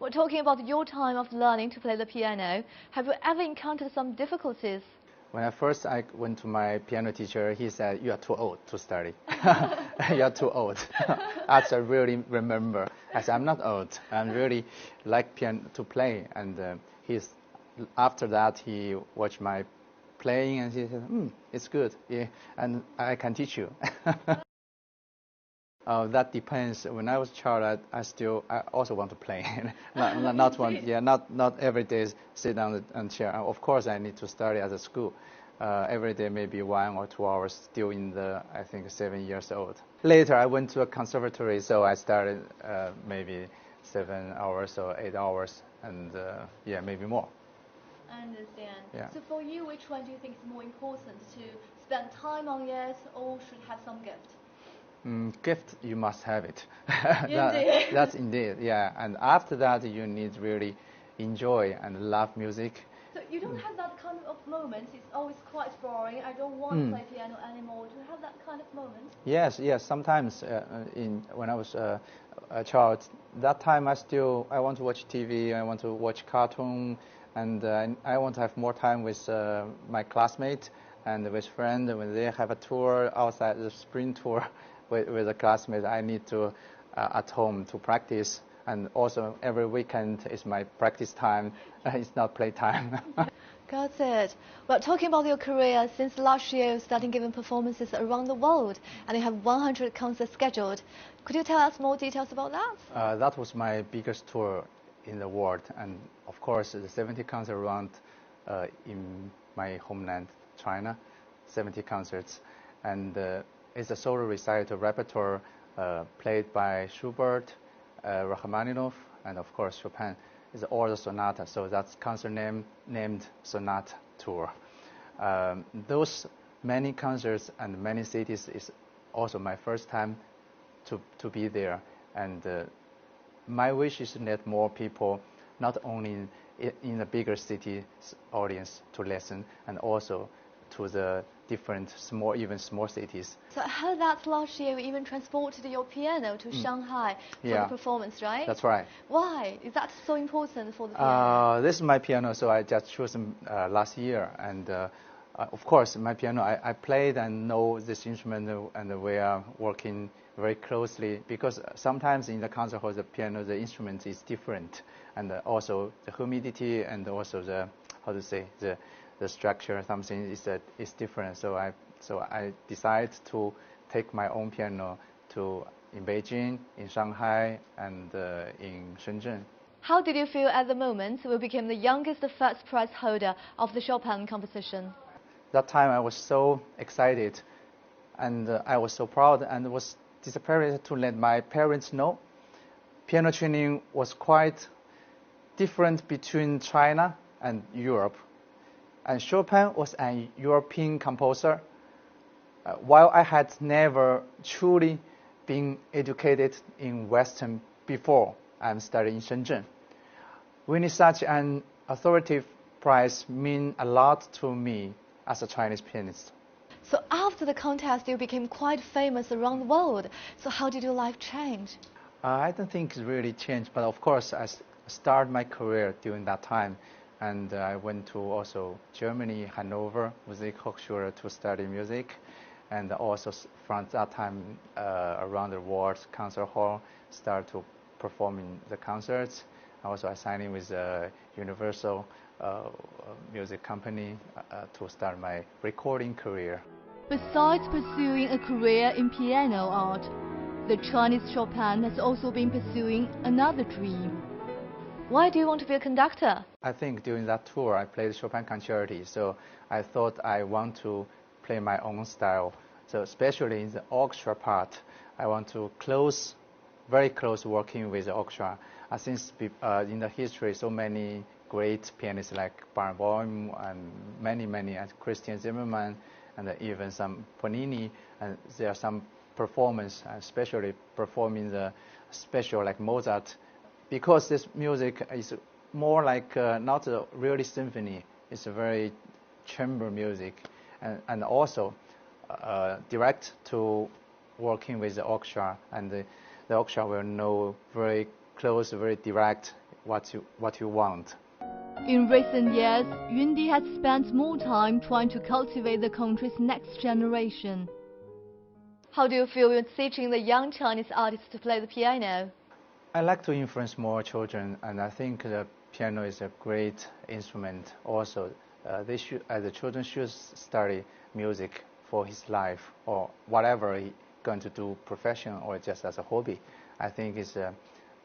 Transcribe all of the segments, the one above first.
Well, talking about your time of learning to play the piano, have you ever encountered some difficulties? When I went to my piano teacher, he said, "You are too old to study. You are too old." As I really remember, I said, "I'm not old. I really like piano to play." And after that, he watched my playing and he said, "It's good. Yeah, and I can teach you." That depends. When I was a child, I also want to play. not every day sit down and chair. Of course, I need to study at the school. Every day, maybe 1 or 2 hours. Still in I think 7 years old. Later, I went to a conservatory, so I started maybe 7 hours or 8 hours, and maybe more. I understand. Yeah. So for you, which one do you think is more important, to spend time on it or should have some gift? Gift, you must have it. Indeed. That's indeed, yeah. And after that, you need really enjoy and love music. So you don't have that kind of moment. It's always quite boring. I don't want to play piano anymore. Do you have that kind of moment? Yes. Sometimes when I was a child, that time I want to watch TV. I want to watch cartoon, and I want to have more time with my classmates and with friends. When they have a tour outside, the spring tour with the classmates, I need to at home to practice. And also every weekend is my practice time. It's not play time. Got it. Well, talking about your career, since last year you started giving performances around the world, and you have 100 concerts scheduled. Could you tell us more details about that? That was my biggest tour in the world, and of course the 70 concerts around in my homeland, China, 70 concerts, and it's a solo recital repertoire played by Schubert, Rachmaninoff, and of course Chopin. Is all the sonata, so that's concert named Sonata Tour. Those many concerts and many cities is also my first time to be there, and my wish is to let more people, not only in the bigger city audience, to listen, and also to the different even small cities. So I heard that last year you even transported your piano to Shanghai for the performance, right? That's right. Why? Is that so important for the piano? This is my piano, so I just chose them last year. And of course, my piano, I played and know this instrument, and we are working very closely, because sometimes in the concert hall, the piano, the instrument is different. And also the humidity and also the, the structure, something is different. So I decided to take my own piano in Beijing, in Shanghai, and in Shenzhen. How did you feel at the moment you became the youngest first prize holder of the Chopin competition? That time I was so excited, and I was so proud, and was disappointed to let my parents know. Piano training was quite different between China and Europe. And Chopin was a European composer, while I had never truly been educated in Western before I'm studying in Shenzhen. Winning such an authoritative prize means a lot to me as a Chinese pianist. So after the contest, you became quite famous around the world. So how did your life change? I don't think it really changed, but of course I started my career during that time. And I went to also Germany, Hanover Music Hochschule to study music. And also from that time around the world, concert hall, started to perform in the concerts. Also I signed in with a Universal music company to start my recording career. Besides pursuing a career in piano art, the Chinese Chopin has also been pursuing another dream. Why do you want to be a conductor? I think during that tour I played Chopin concerti, so I thought I want to play my own style. So especially in the orchestra part, I want to very close working with the orchestra. Since in the history, so many great pianists like Barenboim and many, and Christian Zimmermann, and even some Paganini, and there are some performance, especially performing the special like Mozart. Because this music is more like not a really symphony, it's a very chamber music, and also direct to working with the orchestra, and the orchestra will know very close, very direct what you want. In recent years, Yundi has spent more time trying to cultivate the country's next generation. How do you feel when teaching the young Chinese artists to play the piano? I like to influence more children, and I think the piano is a great instrument. Also, the children should study music for his life or whatever he's going to do, profession or just as a hobby. I think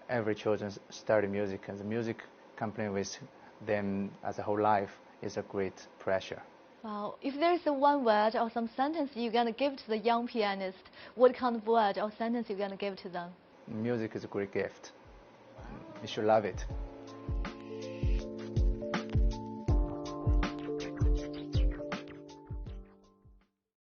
every children study music, and the music company with them as a whole life is a great pressure. Wow. If there is one word or some sentence you're going to give to the young pianist, what kind of word or sentence you're going to give to them? Music is a great gift. You should love it.